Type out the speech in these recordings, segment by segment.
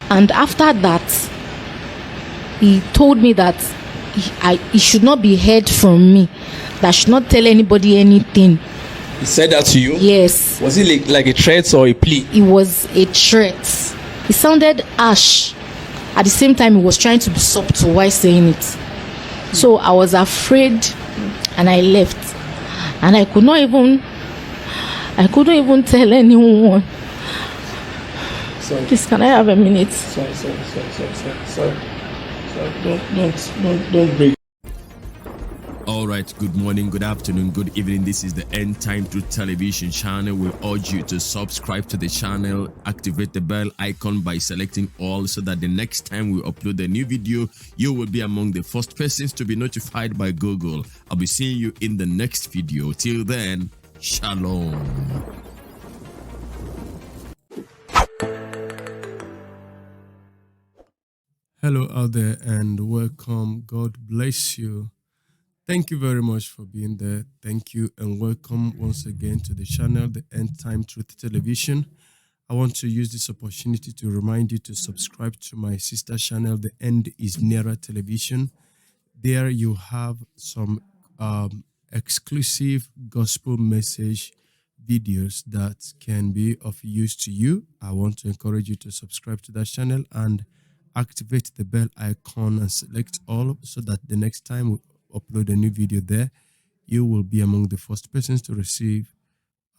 And after that, he told me that he should not be heard from me, that I should not tell anybody anything. He said that to you? Yes. Was it like a threat or a plea? It was a threat. It sounded harsh. At the same time, he was trying to be subtle while saying it. So I was afraid, and I left. And I couldn't even tell anyone. Sorry. Please, can I have a minute? Sorry. Don't break. All right, good morning, good afternoon, good evening. This is the End Time Truth Television channel. We urge you to subscribe to the channel, activate the bell icon by selecting all, so that the next time we upload a new video, you will be among the first persons to be notified by Google. I'll be seeing you in the next video. Till then, shalom. Hello out there and welcome. God bless you. Thank you very much for being there. Thank you and welcome once again to the channel, the End Time Truth Television. I want to use this opportunity to remind you to subscribe to my sister channel, The End is Nearer Television. There you have some exclusive gospel message videos that can be of use to you. I want to encourage you to subscribe to that channel and activate the bell icon and select all, so that the next time we upload a new video there, you will be among the first persons to receive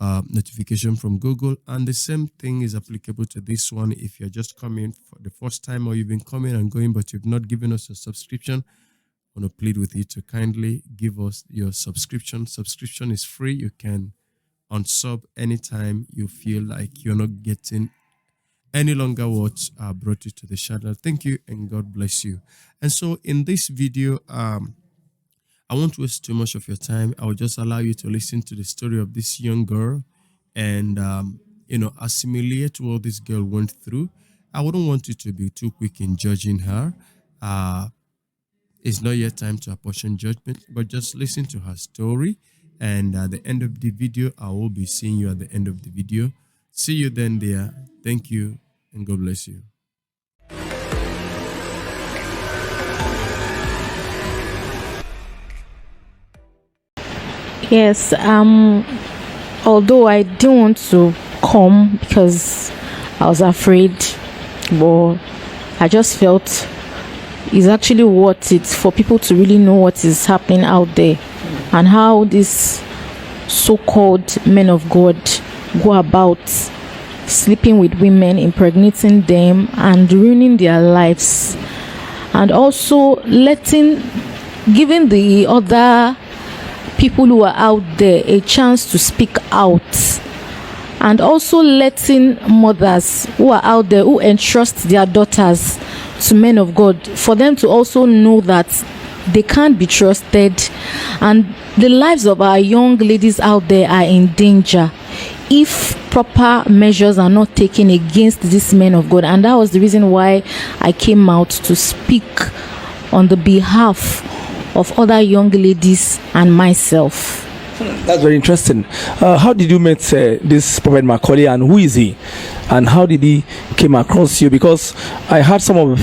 notification from Google. And the same thing is applicable to this one. If you're just coming for the first time, or you've been coming and going but you've not given us a subscription, I want to plead with you to kindly give us your subscription. Subscription is free. You can unsub anytime you feel like you're not getting any longer what brought you to the channel. Thank you and God bless you. And so in this video, I won't waste too much of your time. I will just allow you to listen to the story of this young girl and, assimilate what this girl went through. I wouldn't want you to be too quick in judging her. It's not yet time to apportion judgment, but just listen to her story. And at the end of the video, I will be seeing you at the end of the video. See you then there. Thank you and God bless you. Yes, although I didn't want to come because I was afraid, but I just felt it's actually worth it for people to really know what is happening out there and how these so-called men of God go about sleeping with women, impregnating them and ruining their lives, and also giving the other people who are out there a chance to speak out, and also letting mothers who are out there who entrust their daughters to men of God, for them to also know that they can't be trusted, and the lives of our young ladies out there are in danger if proper measures are not taken against these men of God. And that was the reason why I came out to speak on the behalf of other young ladies and myself. That's very interesting. How did you meet this Prophet Macaulay, and who is he, and how did he came across you? Because I heard some of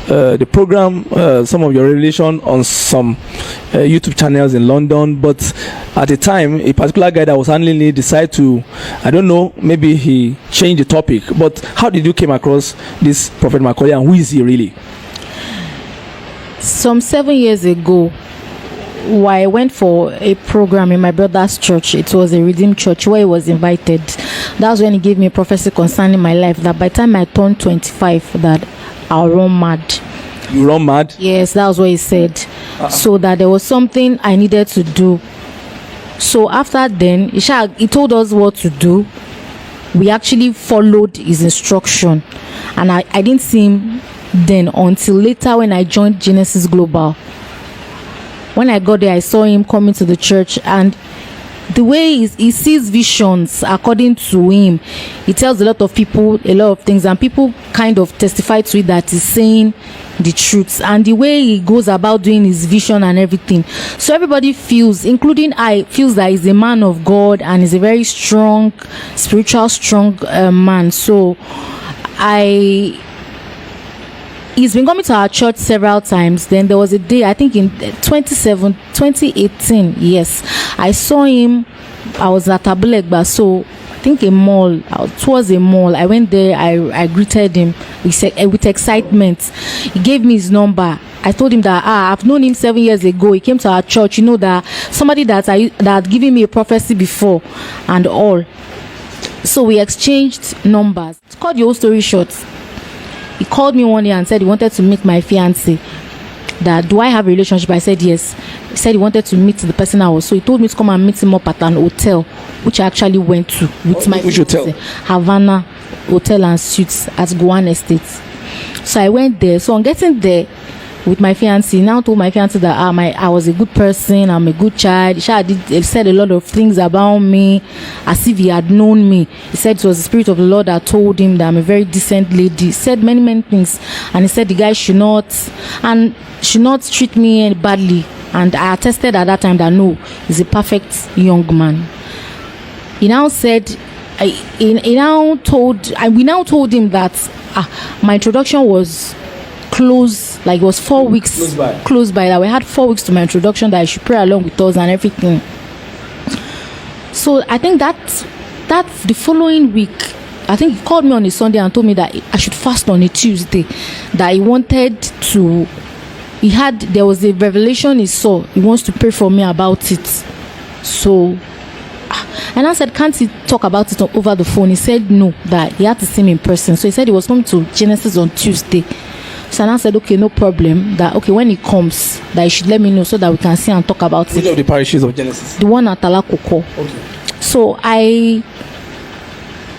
the program, some of your revelation on some YouTube channels in London, but at the time a particular guy that was handling it decided to, I don't know, maybe he changed the topic. But how did you came across this Prophet Macaulay, and who is he really? Some 7 years ago, I went for a program in my brother's church. It was a Redeemed church where he was invited. That was when he gave me a prophecy concerning my life, that by the time I turned 25, that I'll run mad. You run mad? Yes, that was what he said. So that there was something I needed to do. So after then, he told us what to do. We actually followed his instruction, and I didn't see him then until later when I joined Genesis Global. When I got there, I saw him coming to the church, and the way he sees visions according to him, he tells a lot of people a lot of things, and people kind of testify to it that he's saying the truth, and the way he goes about doing his vision and everything. So everybody feels, including I, feels that he's a man of God and he's a very strong, strong man. So I he's been coming to our church several times. Then there was a day, I think in 2018, yes, I saw him. I was at Abulegba, so I think a mall, towards a mall. I went there, I greeted him with excitement. He gave me his number. I told him that I've known him 7 years ago. He came to our church, that somebody that had given me a prophecy before and all. So we exchanged numbers. To cut the whole story short, he called me one day and said he wanted to meet my fiancé. That do I have a relationship? I said yes. He said he wanted to meet the person I was. So he told me to come and meet him up at an hotel, which I actually went to with my which hotel? Havana Hotel and Suites at Gowan Estate. So I went there. So on getting there with my fiancé, he now told my fiancé that I was a good person, I'm a good child. He said a lot of things about me as if he had known me. He said it was the Spirit of the Lord that told him that I'm a very decent lady. He said many things, and he said the guy should not treat me badly. And I attested at that time that no, he's a perfect young man. He now said, we now told him that my introduction was close, like it was 4 weeks close by, that we had 4 weeks to my introduction, that I should pray along with us and everything. So I think that the following week, I think he called me on a Sunday and told me that I should fast on a Tuesday, that there was a revelation he saw. He wants to pray for me about it. So, and I said, can't he talk about it over the phone? He said no, that he had to see me in person. So he said he was coming to Genesis on Tuesday. So I said, okay, no problem. That okay, when he comes, that he should let me know so that we can see and talk about it. Which of the parishes of Genesis? The one at Alakoko. Okay. So I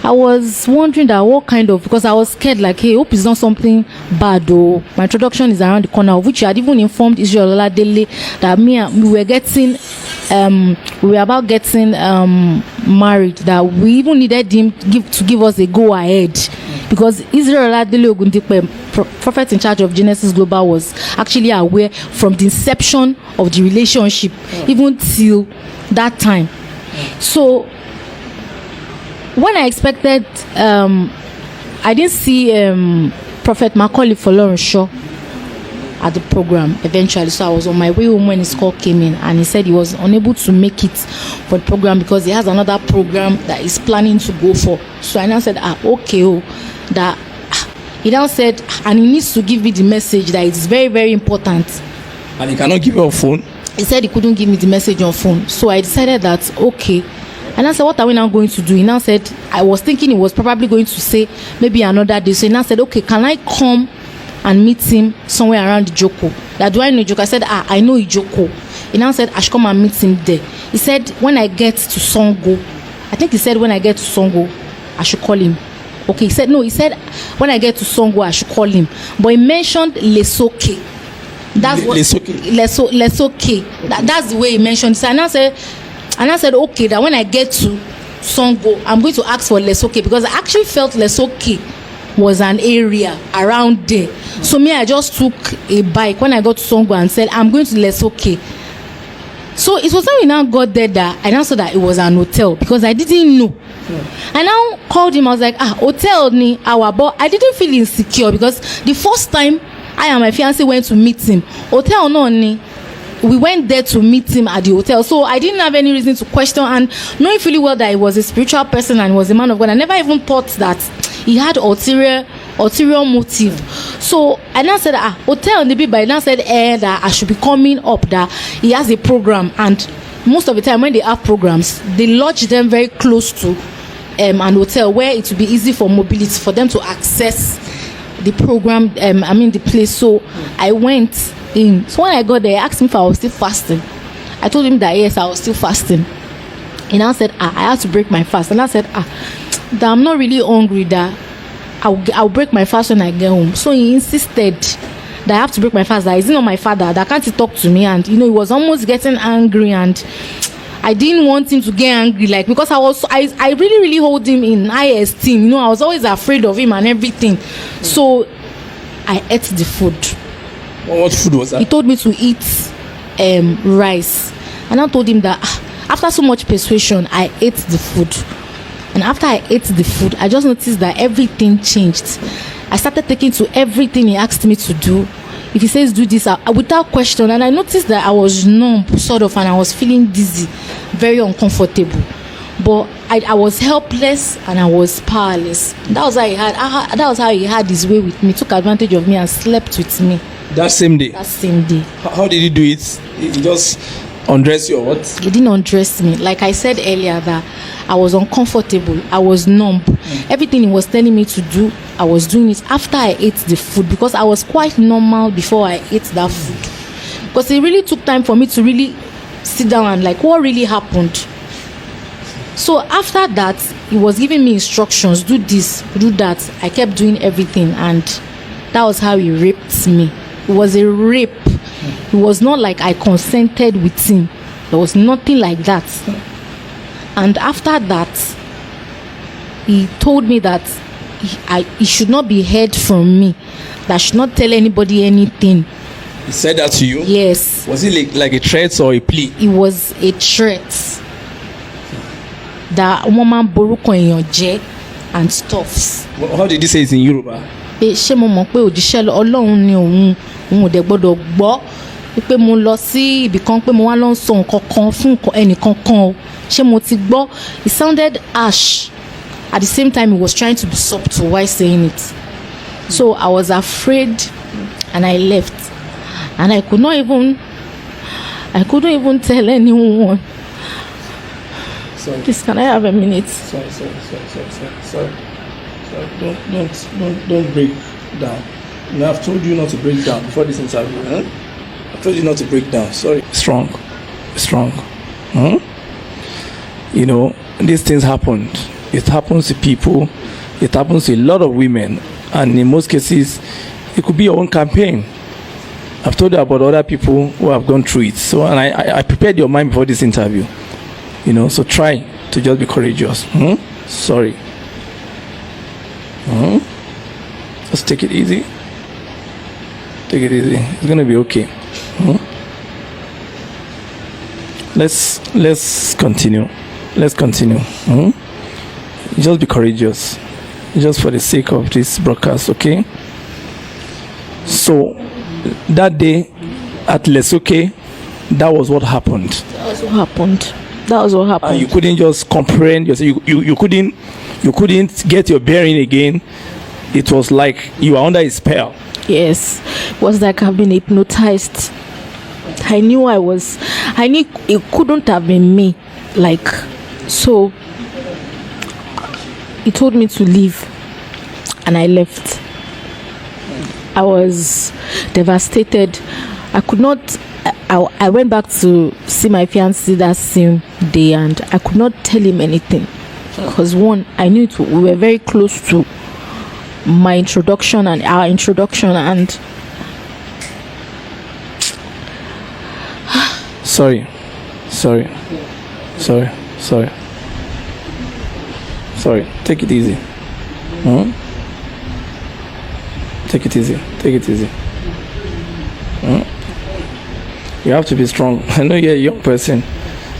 was wondering that what kind of, because I was scared, like, hey, hope it's not something bad, though. My introduction is around the corner, of which I had even informed Israel Oladele that we were about getting married, that we even needed him to give us a go ahead, because Israel Oladele Ogundipe, prophet in charge of Genesis Global, was actually aware from the inception of the relationship, even till that time. So when I expected, I didn't see Prophet Macaulay Folorunsho at the program eventually. So I was on my way home when his call came in, and he said he was unable to make it for the program because he has another program that he's planning to go for. So I now said, he now said, and he needs to give me the message that it's very, very important. And he cannot give you a phone? He said he couldn't give me the message on phone. So I decided that, okay. And I said, what are we now going to do? He now said, I was thinking he was probably going to say maybe another day. So he now said, okay, can I come and meet him somewhere around Ijoko? That do I know Ijoko? I said, I know Ijoko. He now said, I should come and meet him there. He said, when I get to Songo, I think he said, when I get to Songo, I should call him. Okay, he said, when I get to Songo, I should call him. But he mentioned Lesoke. That's what Lesoke. That's the way he mentioned. So I now said, okay, that when I get to Songo, I'm going to ask for Lesoke, because I actually felt Lesoke was an area around there. So I just took a bike when I got to Songo and said, I'm going to Lesoke. So it was when we now got there that I now saw that it was an hotel, because I didn't know. I now called him. I was like, hotel ni our, but I didn't feel insecure, because the first time I and my fiancé went to meet him, hotel no ni. We went there to meet him at the hotel. So I didn't have any reason to question, and knowing fully well that he was a spiritual person and was a man of God, I never even thought that he had ulterior motive. So I now said, hotel the but I now said that I should be coming up, that he has a program, and most of the time when they have programs, they lodge them very close to an hotel where it will be easy for mobility for them to access the program, the place. So I went in. So when I got there, he asked me if I was still fasting. I told him that yes, I was still fasting. He now said, I had to break my fast. And I said, that I'm not really hungry, that I'll break my fast when I get home. So he insisted that I have to break my fast, that he's not my father, that can't he talk to me. And he was almost getting angry, and I didn't want him to get angry, like, because I really, really hold him in high esteem. I was always afraid of him and everything. So I ate the food. What food was that? He told me to eat rice, and I told him that after so much persuasion, I ate the food. And after I ate the food, I just noticed that everything changed. I started taking to everything he asked me to do. If he says do this, without question, and I noticed that I was numb, sort of, and I was feeling dizzy, very uncomfortable. But I was helpless and I was powerless. That was how he had his way with me. Took advantage of me and slept with me. That same day. How did he do it? He just undressed you or what? He didn't undress me. Like I said earlier, that I was uncomfortable. I was numb. Everything he was telling me to do, I was doing it after I ate the food, because I was quite normal before I ate that food. Because it really took time for me to really sit down and like, what really happened? So after that, he was giving me instructions, do this, do that. I kept doing everything, and that was how he raped me. It was a rape. It was not like I consented with him. There was nothing like that. And after that, he told me that he should not be heard from me, that I should not tell anybody anything. He said that to you? Yes. Was it like a threat or a plea? It was a threat. That woman boruko eyan and stuffs. How did he say it in Yoruba? Ṣé mo mọ̀ pé òjíṣẹ́ Ọlọ́run ni òun ò dẹ̀ gbọ́dọ̀ gbọ́ pé mo lọ sí ibì kan pé mo wá lọ ń sọ nǹkan kan fún ẹnìkan kan o. Ṣé mo ti gbọ́? It sounded harsh. At the same time, he was trying to be subtle while saying it. So I was afraid and I left. And I couldn't even tell anyone. Sorry. Please, can I have a minute? Sorry. Don't break down. You know, I've told you not to break down before this interview. Huh? I've told you not to break down. Sorry. Strong. Huh? You know, these things happened. It happens to people. It happens to a lot of women. And in most cases, it could be your own campaign. I've told you about other people who have gone through it. So, and I prepared your mind before this interview. You know, so try to just be courageous. Sorry. Just take it easy. Take it easy. It's gonna be okay. Let's continue. Just be courageous. Just for the sake of this broadcast, okay? So that day at Lesoke, that was what happened. That was what happened. And you couldn't just comprehend yourself. You couldn't get your bearing again. It was like you were under a spell. Yes. It was like I've been hypnotized. I knew it couldn't have been me. Like, so he told me to leave and I left. I was devastated. I went back to see my fiancé that same day and I could not tell him anything. Because one, I knew we were very close to my introduction and our introduction, and Sorry. Take it easy. Take it easy. You have to be strong. I know you're a young person.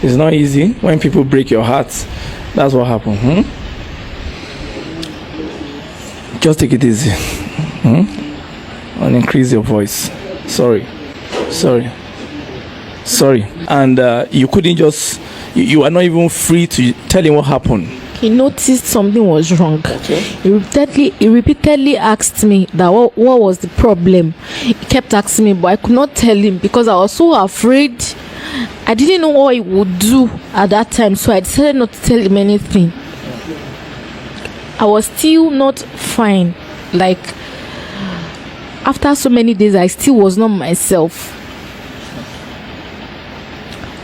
It's not easy when people break your heart. That's what happened. Just take it easy. And increase your voice. Sorry. And you couldn't just, you are not even free to tell him what happened. He noticed something was wrong. Okay. He repeatedly asked me that what was the problem. He kept asking me, but I could not tell him because I was so afraid. I didn't know what he would do at that time, so I decided not to tell him anything. I was still not fine. Like, after so many days, I still was not myself.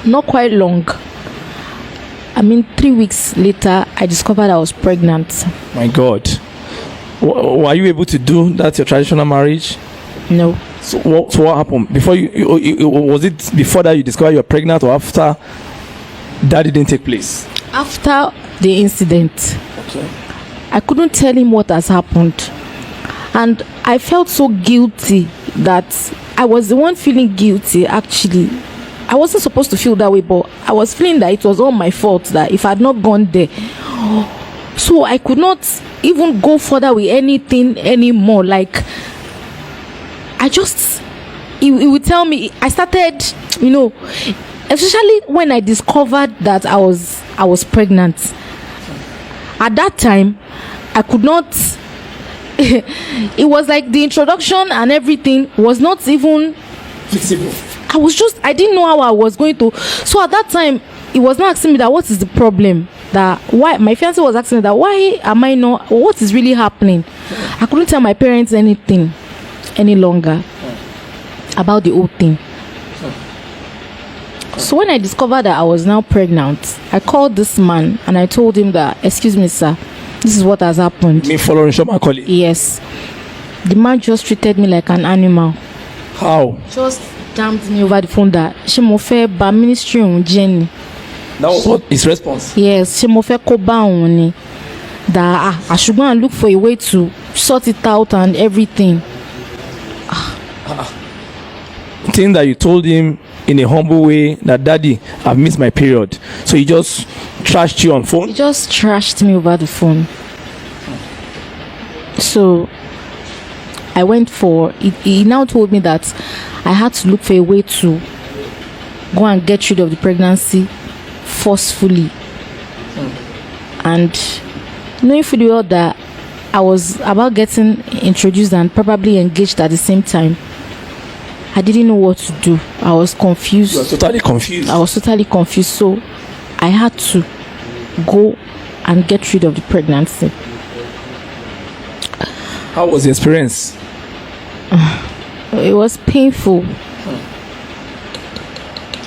Not quite long. 3 weeks later, I discovered I was pregnant. My God. Were you able to do that, your traditional marriage? No. So what happened? Before was it before that you discovered you were pregnant, or after that didn't take place? After the incident. Okay. I couldn't tell him what has happened. And I felt so guilty that I was the one feeling guilty, actually. I wasn't supposed to feel that way, but I was feeling that it was all my fault, that if I had not gone there, So I could not even go further with anything anymore. Like, I just, he would tell me. I started, especially when I discovered that I was pregnant. At that time, I could not. It was like the introduction and everything was not even Flexible. I didn't know how I was going to. So at that time, he was not asking me that what is the problem. That why my fiance was asking me that why am I not, what is really happening. I couldn't tell my parents anything any longer about the whole thing. So when I discovered that I was now pregnant, I called this man and I told him that, excuse me, sir, this is what has happened. Me following my colleague. Yes. The man just treated me like an animal. How? Just damned me over the phone that she mo fe ba ministry on Jenny. That was what his response. Yes, she mo fe ko ba on ni. That I should go and look for a way to sort it out and everything. Thing that you told him in a humble way that daddy, I've missed my period. So he just trashed you on phone? He just trashed me over the phone. So I went for it. He now told me that I had to look for a way to go and get rid of the pregnancy forcefully. And knowing fully well that I was about getting introduced and probably engaged at the same time, I didn't know what to do. I was confused. You were totally confused. I was totally confused. So I had to go and get rid of the pregnancy. How was the experience? It was painful.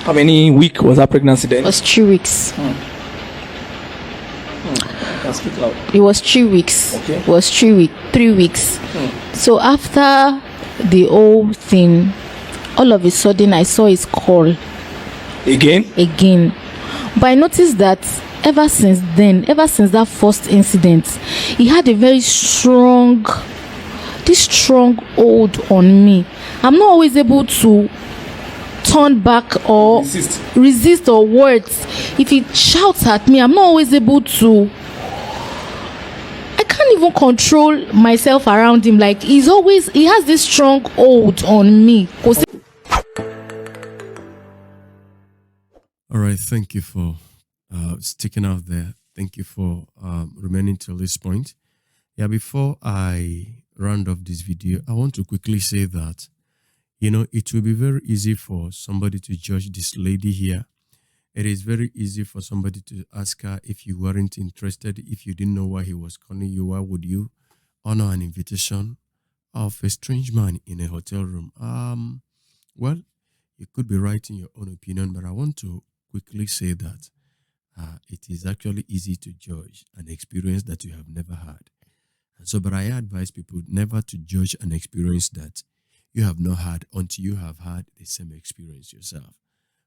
How many weeks was that pregnancy then? It was 3 weeks. Speak loud. It was 3 weeks. Okay. It was 3 weeks. So after the whole thing, all of a sudden I saw his call again. But I noticed that ever since that first incident, he had a very strong hold on me. I'm not always able to turn back or resist or words. If he shouts at me, I'm not always able to. I can't even control myself around him. Like, he has this strong hold on me. All right, thank you for sticking out there. Thank you for remaining till this point. Yeah, before I round off this video, I want to quickly say that, it will be very easy for somebody to judge this lady here. It is very easy for somebody to ask her if you weren't interested, if you didn't know why he was calling you, why would you honor an invitation of a strange man in a hotel room? Well, you could be right in your own opinion, but I want to quickly say that it is actually easy to judge an experience that you have never had. And so, but I advise people never to judge an experience that you have not had until you have had the same experience yourself.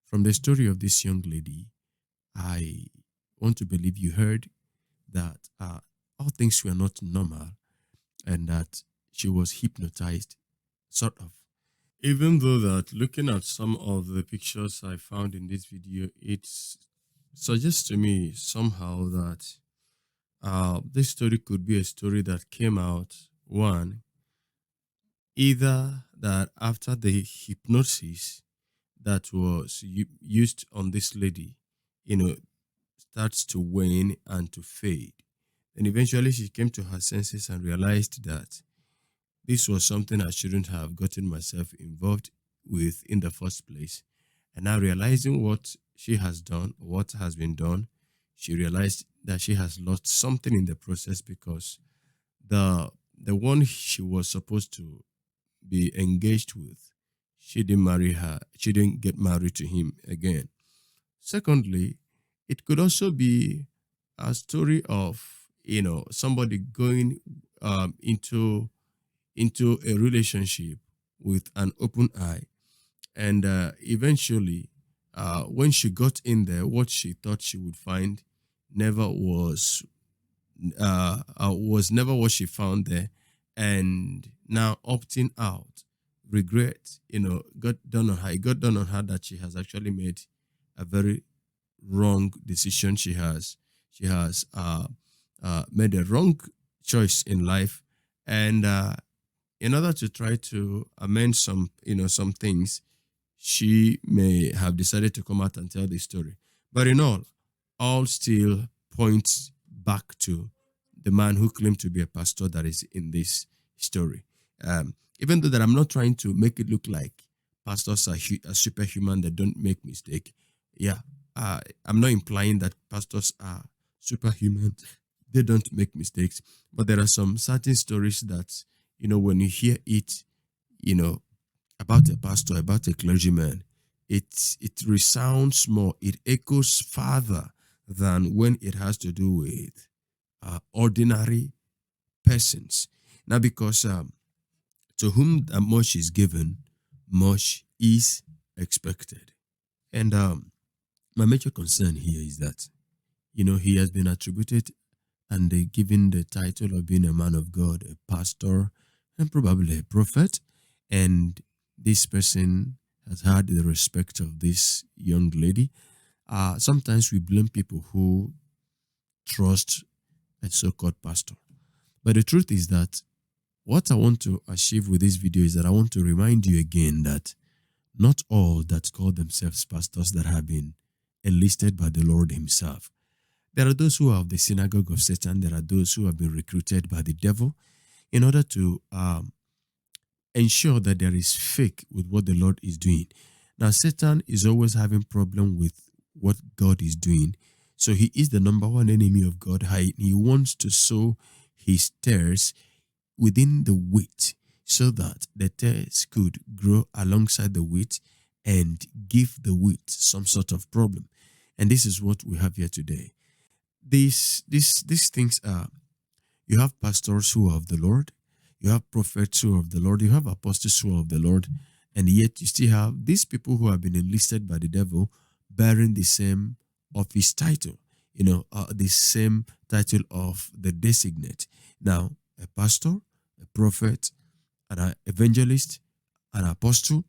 From the story of this young lady, I want to believe you heard that all things were not normal and that she was hypnotized, sort of. Even though that looking at some of the pictures I found in this video, it suggests to me somehow that this story could be a story that came out, one, either that after the hypnosis that was used on this lady, starts to wane and to fade. And eventually she came to her senses and realized that this was something I shouldn't have gotten myself involved with in the first place. And now realizing what she has done, what has been done, she realized that she has lost something in the process because the one she was supposed to be engaged with, she didn't marry her. She didn't get married to him again. Secondly, it could also be a story of, somebody going into a relationship with an open eye. And eventually, when she got in there, what she thought she would find never was never what she found there. And now opting out, regret, got done on her. It got done on her that she has actually made a very wrong decision. She has made a wrong choice in life, and in order to try to amend some things, she may have decided to come out and tell the story. But in all still points back to the man who claimed to be a pastor that is in this story. Even though that I'm not trying to make it look like pastors are superhuman that don't make mistake. Yeah, I'm not implying that pastors are superhuman. They don't make mistakes. But there are some certain stories that, when you hear it, you know, about a pastor, about a clergyman, it resounds more, it echoes farther than when it has to do with ordinary persons. Now, because to whom much is given, much is expected. And my major concern here is that, he has been attributed and given the title of being a man of God, a pastor, and probably a prophet. And this person has had the respect of this young lady. Sometimes we blame people who trust a so-called pastor. But the truth is that what I want to achieve with this video is that I want to remind you again that not all that call themselves pastors that have been enlisted by the Lord himself. There are those who are of the synagogue of Satan. There are those who have been recruited by the devil in order to ensure that there is fake with what the Lord is doing. Now, Satan is always having problem with what God is doing. So he is the number one enemy of God. He wants to sow his tares within the wheat so that the tares could grow alongside the wheat and give the wheat some sort of problem. And this is what we have here today. These things are, you have pastors who are of the Lord, you have prophets who are of the Lord, you have apostles who are of the Lord, and yet you still have these people who have been enlisted by the devil bearing the same office title, the same title of the designate. Now, a pastor, a prophet, an evangelist, an apostle,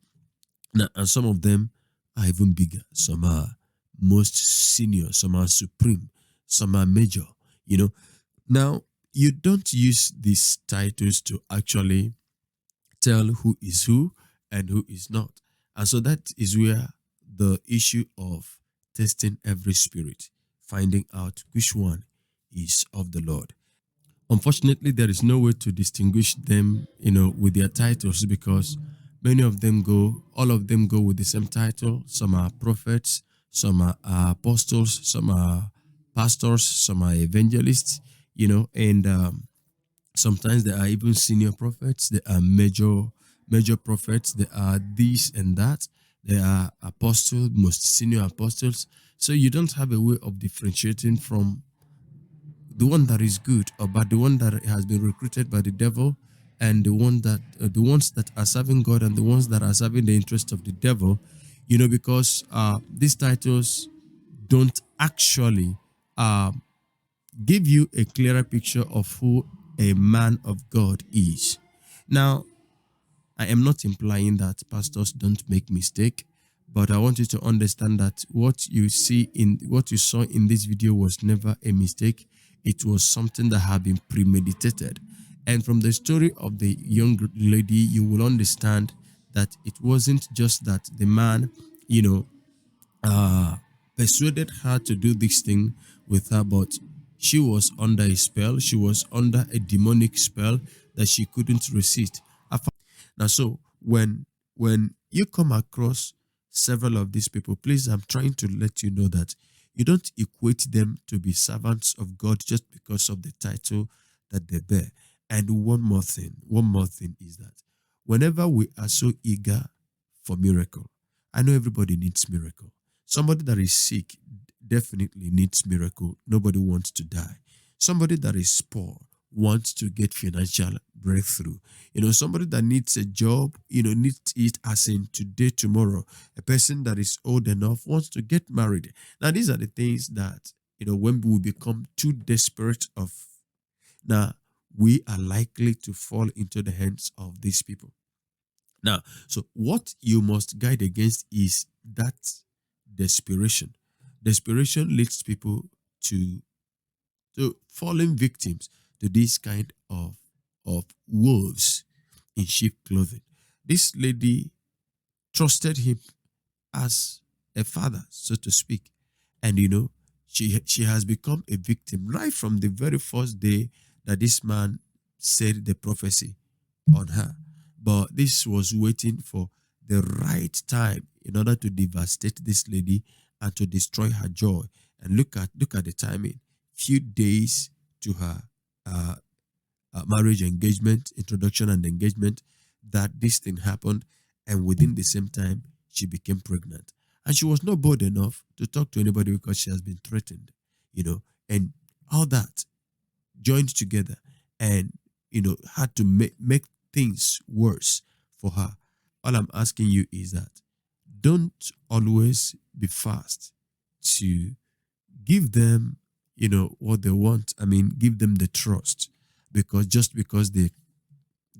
now, and some of them are even bigger. Some are most senior, some are supreme, some are major, Now, you don't use these titles to actually tell who is who and who is not. And so that is where the issue of testing every spirit, finding out which one is of the Lord. Unfortunately, there is no way to distinguish them, with their titles, because all of them go with the same title. Some are prophets, some are apostles, some are pastors, some are evangelists, and sometimes there are even senior prophets, there are major prophets, there are this and that, there are apostles, most senior apostles. So you don't have a way of differentiating from the one that is good or bad, the one that has been recruited by the devil, and the ones that are serving God and the ones that are serving the interest of the devil, because these titles don't actually give you a clearer picture of who a man of God is. Now, I am not implying that pastors don't make mistake, but I want you to understand that what you saw in this video was never a mistake. It was something that had been premeditated. And from the story of the young lady, you will understand that it wasn't just that the man, persuaded her to do this thing with her, but she was under a spell. She was under a demonic spell that she couldn't resist. Now, so when you come across several of these people, please, I'm trying to let you know that you don't equate them to be servants of God just because of the title that they bear. And one more thing is that whenever we are so eager for miracle, I know everybody needs miracle. Somebody that is sick definitely needs miracle. Nobody wants to die. Somebody that is poor wants to get financial breakthrough. Somebody that needs a job, needs it as in today, tomorrow. A person that is old enough wants to get married. Now, these are the things that, when we become too desperate of, now, we are likely to fall into the hands of these people. Now, so what you must guide against is that desperation. Desperation leads people to to falling victims to this kind of wolves in sheep clothing. This lady trusted him as a father, so to speak. And she has become a victim right from the very first day that this man said the prophecy on her. But this was waiting for the right time in order to devastate this lady and to destroy her joy. And look at the timing. Few days to her marriage engagement, introduction and engagement, that this thing happened. And within the same time, she became pregnant. And she was not bold enough to talk to anybody because she has been threatened, and all that joined together and, had to make things worse for her. All I'm asking you is that don't always be fast to give them, what they want. I mean, give them the trust, because just because they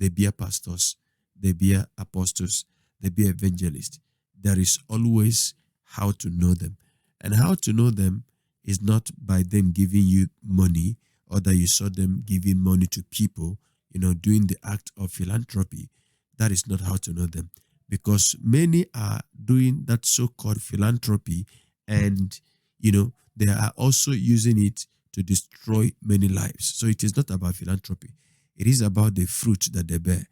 be pastors, they be apostles, they be evangelists, there is always how to know them. And how to know them is not by them giving you money, or that you saw them giving money to people, doing the act of philanthropy. That is not how to know them, because many are doing that so-called philanthropy, and they are also using it to destroy many lives. So it is not about philanthropy. It is about the fruit that they bear.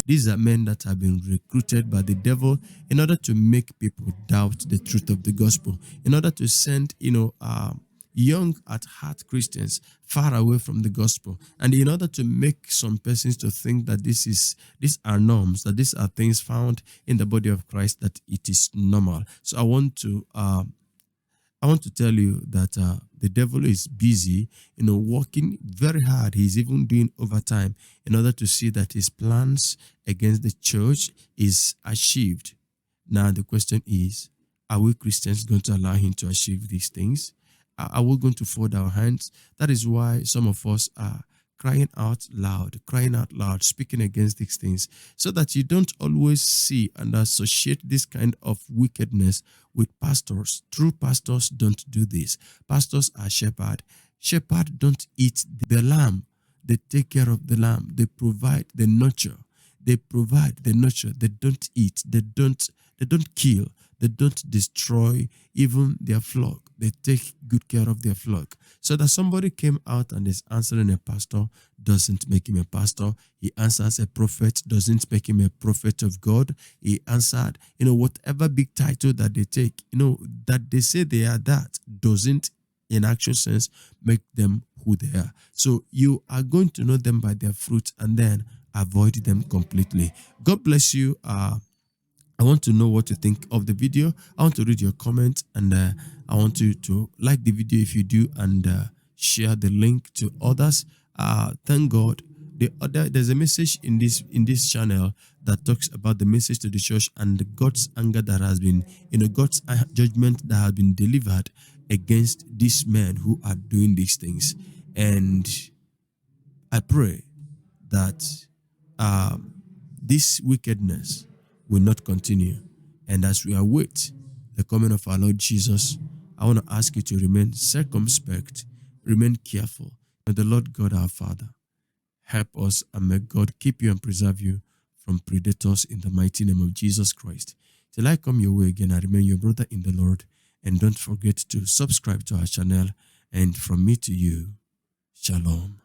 These are men that have been recruited by the devil in order to make people doubt the truth of the gospel, in order to send, young at heart Christians far away from the gospel, and in order to make some persons to think that these are norms, that these are things found in the body of Christ, that it is normal. So I want to tell you that the devil is busy, working very hard. He's even doing overtime in order to see that his plans against the church is achieved. Now, the question is, are we Christians going to allow him to achieve these things? Are we going to fold our hands? That is why some of us are crying out loud, speaking against these things, so that you don't always see and associate this kind of wickedness with pastors. True pastors don't do this. Pastors are shepherds. Shepherds don't eat the lamb. They take care of the lamb. They provide the nurture. They provide the nurture. They don't eat. They don't kill. They don't destroy even their flock. They take good care of their flock. So that somebody came out and is answering a pastor doesn't make him a pastor. He answers a prophet doesn't make him a prophet of God. He answered, whatever big title that they take, that they say they are, that doesn't in actual sense make them who they are. So you are going to know them by their fruit and then avoid them completely. God bless you. I want to know what you think of the video. I want to read your comments, and I want you to like the video if you do, and share the link to others. Thank God. There's a message in this channel that talks about the message to the church and God's anger that has been, God's judgment that has been delivered against these men who are doing these things. And I pray that this wickedness will not continue. And as we await the coming of our Lord Jesus, I want to ask you to remain circumspect, remain careful. May the Lord God our Father help us, and may God keep you and preserve you from predators in the mighty name of Jesus Christ. Till I come your way again, I remain your brother in the Lord. And don't forget to subscribe to our channel. And from me to you, Shalom.